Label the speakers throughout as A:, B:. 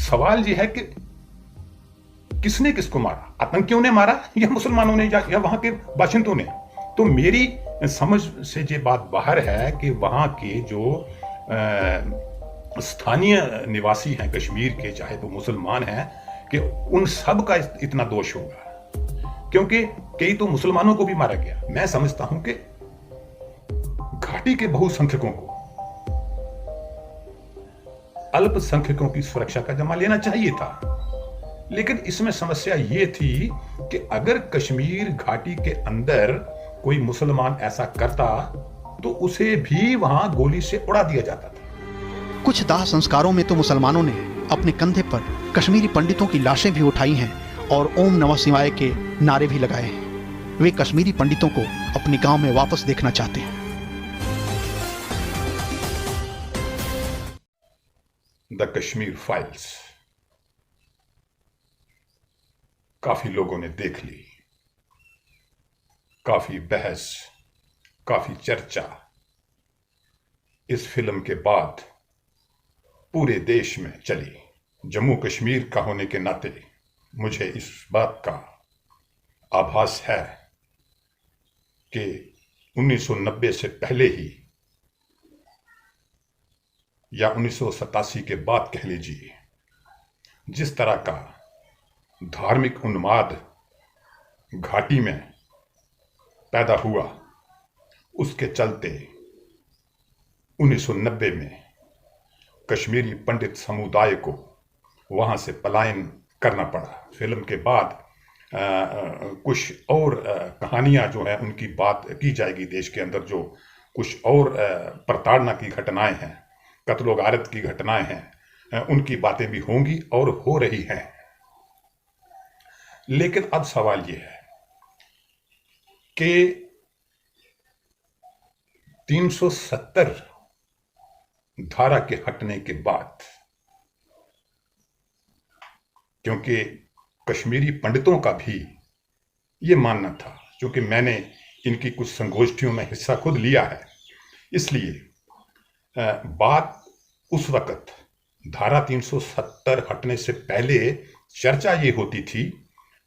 A: सवाल ये है कि किसने किसको मारा, आतंकियों ने मारा या मुसलमानों ने या वहां के बाशिंदों ने। तो मेरी समझ से ये बात बाहर है कि वहां के जो स्थानीय निवासी हैं कश्मीर के, चाहे वो मुसलमान हैं, कि उन सब का इतना दोष होगा, क्योंकि कई तो मुसलमानों को भी मारा गया। मैं समझता हूं कि घाटी के बहुसंख्यकों को, अल्पसंख्यकों की सुरक्षा का जिम्मा लेना चाहिए था। लेकिन इसमें समस्या ये थी कि अगर कश्मीर घाटी के अंदर कोई मुसलमान ऐसा करता तो उसे भी वहां गोली से उड़ा दिया जाता था।
B: कुछ दाह संस्कारों में तो मुसलमानों ने अपने कंधे पर कश्मीरी पंडितों की लाशें भी उठाई हैं और ओम नमः शिवाय के नारे भी लगाए हैं। वे कश्मीरी पंडितों को अपने गांव में वापस देखना चाहते हैं।
A: द कश्मीर फाइल्स काफी लोगों ने देख ली, काफी बहस, काफी चर्चा इस फिल्म के बाद पूरे देश में चली। जम्मू कश्मीर का होने के नाते मुझे इस बात का आभास है कि 1990 से पहले ही या 1987 के बाद कह लीजिए, जिस तरह का धार्मिक उन्माद घाटी में पैदा हुआ, उसके चलते 1990 में कश्मीरी पंडित समुदाय को वहां से पलायन करना पड़ा। फिल्म के बाद कुछ और कहानियां जो हैं उनकी बात की जाएगी। देश के अंदर जो कुछ और प्रताड़ना की घटनाएं हैं, कत्लो गारत की घटनाएं हैं, उनकी बातें भी होंगी और हो रही हैं। लेकिन अब सवाल यह है कि 370 धारा के हटने के बाद, क्योंकि कश्मीरी पंडितों का भी ये मानना था, क्योंकि मैंने इनकी कुछ संगोष्ठियों में हिस्सा खुद लिया है, इसलिए बात उस वक्त धारा 370 हटने से पहले चर्चा ये होती थी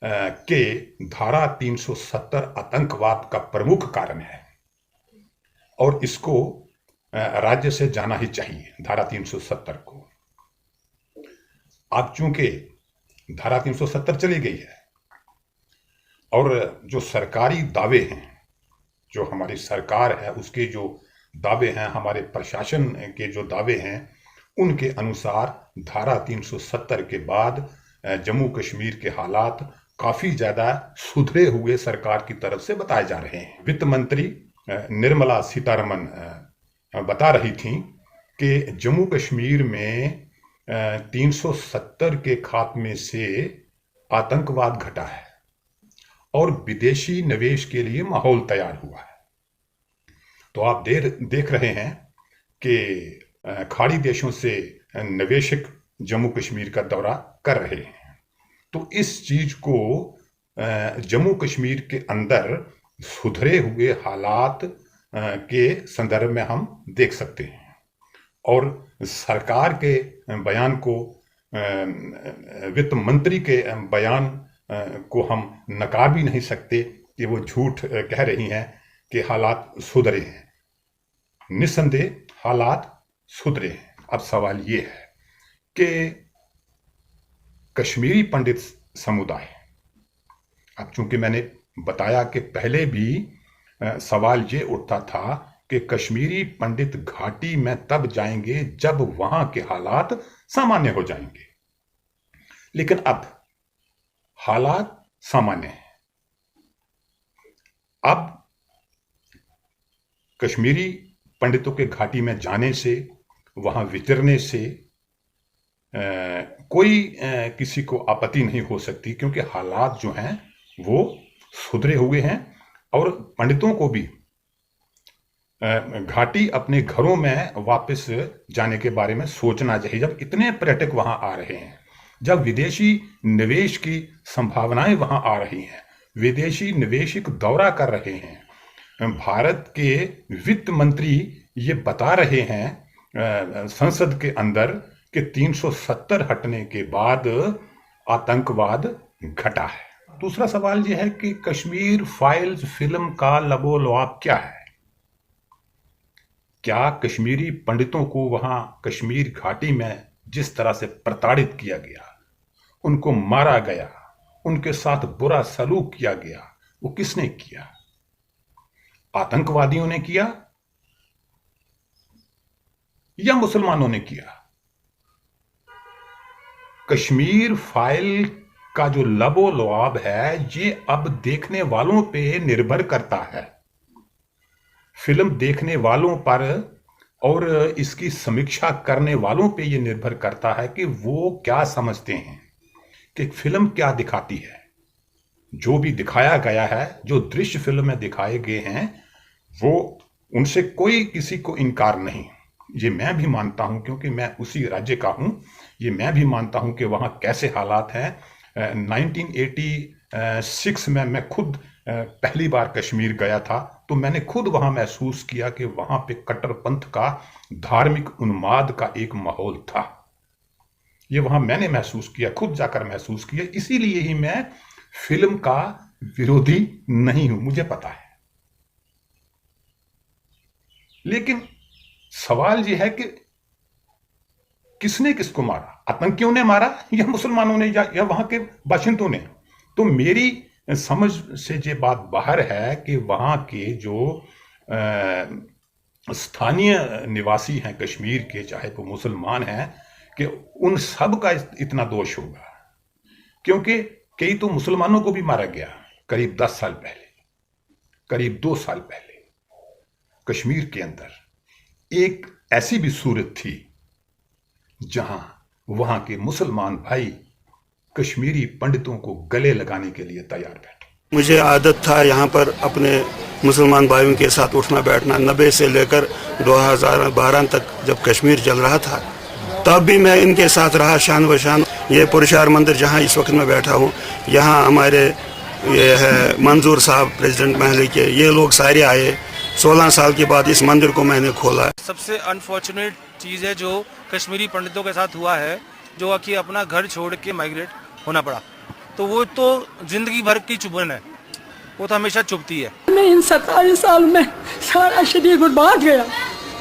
A: कि धारा 370 आतंकवाद का प्रमुख कारण है और इसको राज्य से जाना ही चाहिए, धारा 370 को। अब चूंकि धारा 370 चली गई है और जो सरकारी दावे हैं, जो हमारी सरकार है उसके जो दावे हैं, हमारे प्रशासन के जो दावे हैं, उनके अनुसार धारा 370 के बाद जम्मू कश्मीर के हालात काफी ज्यादा सुधरे हुए सरकार की तरफ से बताए जा रहे हैं। वित्त मंत्री निर्मला सीतारमण बता रही थी कि जम्मू कश्मीर में 370 के खात्मे से आतंकवाद घटा है और विदेशी निवेश के लिए माहौल तैयार हुआ है। तो आप देख रहे हैं कि खाड़ी देशों से निवेशक जम्मू कश्मीर का दौरा कर रहे हैं। तो इस चीज को जम्मू कश्मीर के अंदर सुधरे हुए हालात के संदर्भ में हम देख सकते हैं और सरकार के बयान को, वित्त मंत्री के बयान को हम नकार भी नहीं सकते कि वो झूठ कह रही हैं कि हालात सुधरे हैं। निस्संदेह हालात सुधरे हैं। अब सवाल ये है कि कश्मीरी पंडित समुदाय, अब चूंकि मैंने बताया कि पहले भी सवाल ये उठता था कि कश्मीरी पंडित घाटी में तब जाएंगे जब वहां के हालात सामान्य हो जाएंगे, लेकिन अब हालात सामान्य हैं। अब कश्मीरी पंडितों के घाटी में जाने से, वहां विचरने से कोई किसी को आपत्ति नहीं हो सकती, क्योंकि हालात जो हैं वो सुधरे हुए हैं और पंडितों को भी घाटी अपने घरों में वापस जाने के बारे में सोचना चाहिए। जब इतने पर्यटक वहां आ रहे हैं, जब विदेशी निवेश की संभावनाएं वहां आ रही हैं, विदेशी निवेशक दौरा कर रहे हैं, भारत के वित्त मंत्री ये बता रहे हैं संसद के अंदर कि 370 हटने के बाद आतंकवाद घटा है। दूसरा सवाल यह है कि कश्मीर फाइल्स फिल्म का लबोलुआब क्या है? क्या कश्मीरी पंडितों को वहां कश्मीर घाटी में जिस तरह से प्रताड़ित किया गया, उनको मारा गया, उनके साथ बुरा सलूक किया गया, वो किसने किया? आतंकवादियों ने किया या मुसलमानों ने किया? कश्मीर फाइल का जो लबोलुआब है ये अब देखने वालों पे निर्भर करता है, फिल्म देखने वालों पर और इसकी समीक्षा करने वालों पे ये निर्भर करता है कि वो क्या समझते हैं कि फिल्म क्या दिखाती है। जो भी दिखाया गया है, जो दृश्य फिल्म में दिखाए गए हैं, वो उनसे कोई किसी को इनकार नहीं। ये मैं भी मानता हूं क्योंकि मैं उसी राज्य का हूं। ये मैं भी मानता हूं कि वहां कैसे हालात हैं। 1986 में मैं खुद पहली बार कश्मीर गया था, तो मैंने खुद वहां महसूस किया कि वहां पे कट्टरपंथ का, धार्मिक उन्माद का एक माहौल था। ये वहां मैंने महसूस किया, खुद जाकर महसूस किया। इसीलिए ही मैं फिल्म का विरोधी नहीं हूं, मुझे पता है। लेकिन सवाल यह है कि किसने किसको मारा? आतंकियों ने मारा या मुसलमानों ने या वहां के बाशिंदों ने? तो मेरी समझ से ये बात बाहर है कि वहां के जो स्थानीय निवासी हैं कश्मीर के, चाहे वो मुसलमान हैं, कि उन सब का इतना दोष होगा। क्योंकि कई तो मुसलमानों को भी मारा गया करीब 10 साल पहले, करीब 2 साल पहले। कश्मीर के अंदर एक ऐसी भी सूरत थी जहां वहां के मुसलमान भाई कश्मीरी पंडितों को गले लगाने के लिए तैयार बैठे।
C: मुझे आदत था यहाँ पर अपने मुसलमान भाइयों के साथ उठना बैठना। 90 से लेकर 2012 तक जब कश्मीर चल रहा था, तब भी मैं इनके साथ रहा शान व शान। ये पुरशार मंदिर जहाँ इस वक्त मैं बैठा हूँ, यहाँ हमारे ये है मंजूर साहब, प्रेसिडेंट महल के, ये लोग सारे आए। 16 साल के बाद इस मंदिर को मैंने खोला।
D: सबसे अनफॉर्चुनेट चीज़ है जो कश्मीरी पंडितों के साथ हुआ है, जो कि अपना घर छोड़ के माइग्रेट होना पड़ा। तो वो तो जिंदगी भर की चुभन है, वो तो हमेशा चुभती है।
E: मैं इन 27 साल में सारा शरीर बर्बाद गया,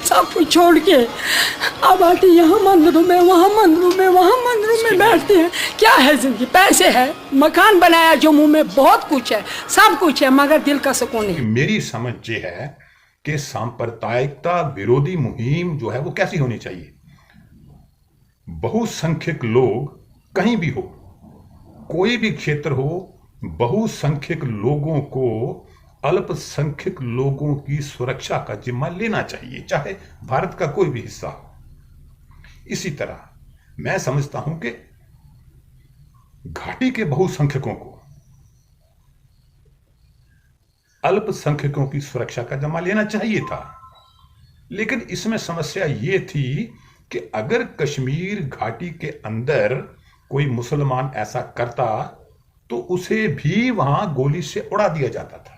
E: सब कुछ छोड़ के अब आके यहाँ मंदिरों में, वहाँ मंदिरों में, वहाँ मंदिरों में बैठते हैं। क्या है जिंदगी? पैसे है, मकान बनाया जम्मू में, बहुत कुछ है, सब कुछ है, मगर दिल का सुकून नहीं।
A: मेरी समझ ये है कि सांप्रदायिकता विरोधी मुहिम जो है वो कैसी होनी चाहिए। बहुसंख्यक लोग कहीं भी हो, कोई भी क्षेत्र हो, बहुसंख्यक लोगों को अल्पसंख्यक लोगों की सुरक्षा का जिम्मा लेना चाहिए, चाहे भारत का कोई भी हिस्सा हो। इसी तरह मैं समझता हूं कि घाटी के बहुसंख्यकों को अल्पसंख्यकों की सुरक्षा का जिम्मा लेना चाहिए था। लेकिन इसमें समस्या यह थी कि अगर कश्मीर घाटी के अंदर कोई मुसलमान ऐसा करता तो उसे भी वहां गोली से उड़ा दिया जाता था।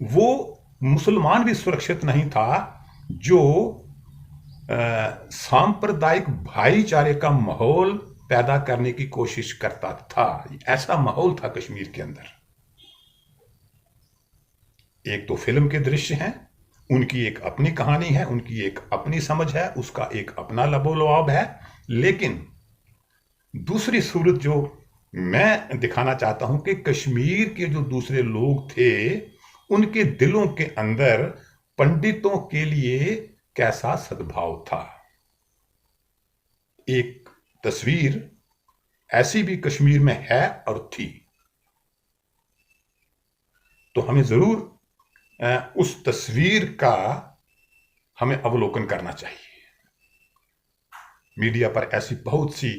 A: वो मुसलमान भी सुरक्षित नहीं था जो सांप्रदायिक भाईचारे का माहौल पैदा करने की कोशिश करता था। ऐसा माहौल था कश्मीर के अंदर। एक तो फिल्म के दृश्य हैं, उनकी एक अपनी कहानी है, उनकी एक अपनी समझ है, उसका एक अपना लबोलुआब है। लेकिन दूसरी सूरत जो मैं दिखाना चाहता हूं कि कश्मीर के जो दूसरे लोग थे, उनके दिलों के अंदर पंडितों के लिए कैसा सद्भाव था। एक तस्वीर ऐसी भी कश्मीर में है और थी, तो हमें जरूर उस तस्वीर का हमें अवलोकन करना चाहिए। मीडिया पर ऐसी बहुत सी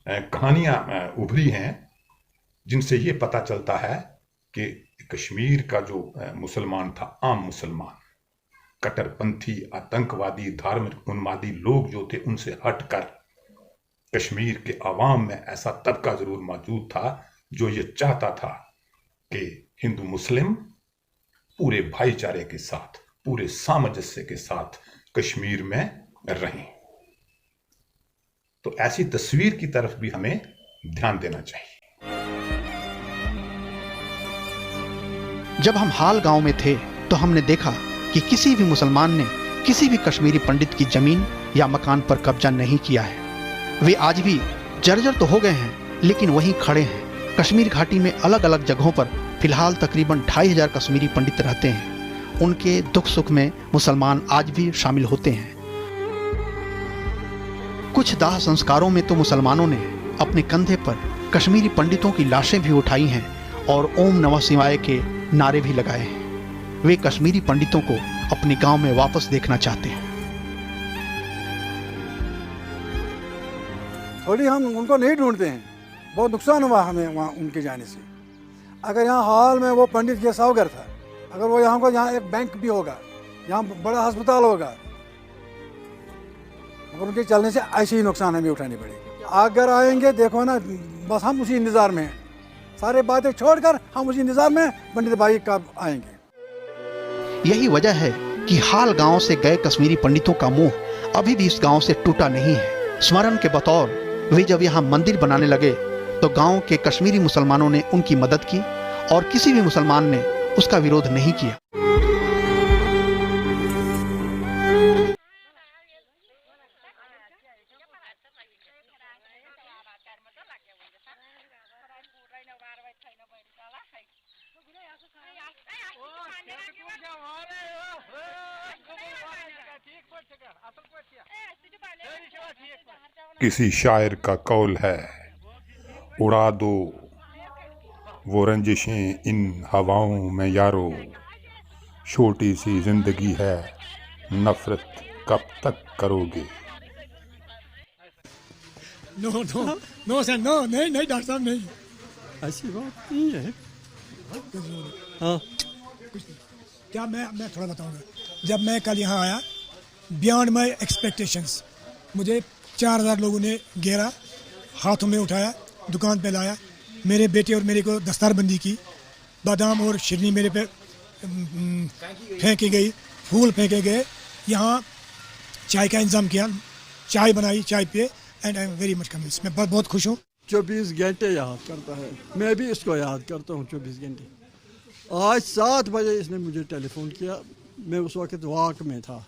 A: कहानियां उभरी हैं जिनसे यह पता चलता है कि कश्मीर का जो मुसलमान था, आम मुसलमान, कट्टरपंथी, आतंकवादी, धार्मिक उन्मादी लोग जो थे, उनसे हटकर कश्मीर के अवाम में ऐसा तबका जरूर मौजूद था जो ये चाहता था कि हिंदू मुस्लिम पूरे भाईचारे के साथ, पूरे सामंजस्य के साथ कश्मीर में रहें। तो ऐसी तस्वीर की तरफ भी हमें ध्यान देना चाहिए।
B: जब हम हाल गांव में थे तो हमने देखा कि किसी भी मुसलमान ने किसी भी कश्मीरी पंडित की जमीन या मकान पर कब्जा नहीं किया है। वे आज भी जर्जर तो हो गए हैं, लेकिन वहीं खड़े हैं। कश्मीर घाटी में अलग अलग जगहों पर फिलहाल तकरीबन 2500 कश्मीरी पंडित रहते हैं। उनके दुख सुख में मुसलमान आज भी शामिल होते हैं। कुछ दाह संस्कारों में तो मुसलमानों ने अपने कंधे पर कश्मीरी पंडितों की लाशें भी उठाई हैं और ओम नमः शिवाय के नारे भी लगाए हैं। वे कश्मीरी पंडितों को अपने गांव में वापस देखना चाहते हैं।
F: थोड़ी हम उनको नहीं ढूंढते हैं, बहुत नुकसान हुआ हमें वहाँ उनके जाने से। अगर यहाँ हाल में वो पंडित के सावगर था, अगर वो यहाँ एक बैंक भी होगा, यहाँ बड़ा अस्पताल होगा, मगर उनके चलने से ऐसे ही नुकसान हमें उठानी पड़ेगी। अगर आएंगे देखो ना, बस हम उसी इंतज़ार में हैं, सारे बातें छोड़कर हम उसी इंतज़ार में पंडित भाई कब आएंगे।
B: यही वजह है कि हाल गांव से गए कश्मीरी पंडितों का मुंह अभी भी इस गांव से टूटा नहीं है। स्मरण के बतौर वे जब यहाँ मंदिर बनाने लगे तो गांव के कश्मीरी मुसलमानों ने उनकी मदद की और किसी भी मुसलमान ने उसका विरोध नहीं किया।
A: किसी शायर का कौल है, उड़ा दो वो रंजिशें इन हवाओं में यारो, छोटी सी जिंदगी है नफरत कब तक करोगे।
G: No no no sir, no नहीं नहीं डॉक्टर साहब नहीं, ऐसी बात नहीं है। हाँ क्या मैं थोड़ा बताऊंगा। जब मैं कल यहाँ आया, बियॉन्ड माई एक्सपेक्टेशंस, मुझे 4000 लोगों ने घेरा, हाथों में उठाया, दुकान पे लाया, मेरे बेटे और मेरे को दस्तारबंदी की, बादाम और शिरनी मेरे पे फेंकी गई, फूल फेंके गए। यहाँ चाय का इंतज़ाम किया, चाय बनाई, चाय पिए, and I am very much convince. मैं बहुत खुश हूँ।
H: 24 घंटे याद करता है, मैं भी इसको याद करता हूँ 24 घंटे। आज 7 बजे इसने मुझे टेलीफोन किया, मैं उस वक्त वाक में था।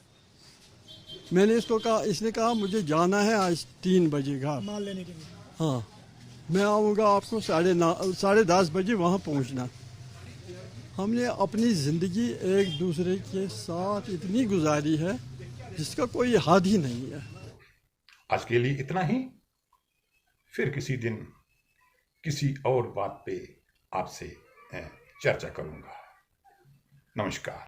H: मैंने इसको कहा, इसने कहा मुझे जाना है आज 3 बजे घर
G: माल लेने के लिए।
H: हाँ, मैं आऊँगा, आपको 10:30 बजे वहाँ पहुँचना। हमने अपनी ज़िंदगी एक दूसरे के साथ इतनी गुजारी है जिसका कोई हद ही नहीं है।
A: आज के लिए इतना ही, फिर किसी दिन किसी और बात पे आपसे चर्चा करूंगा। नमस्कार।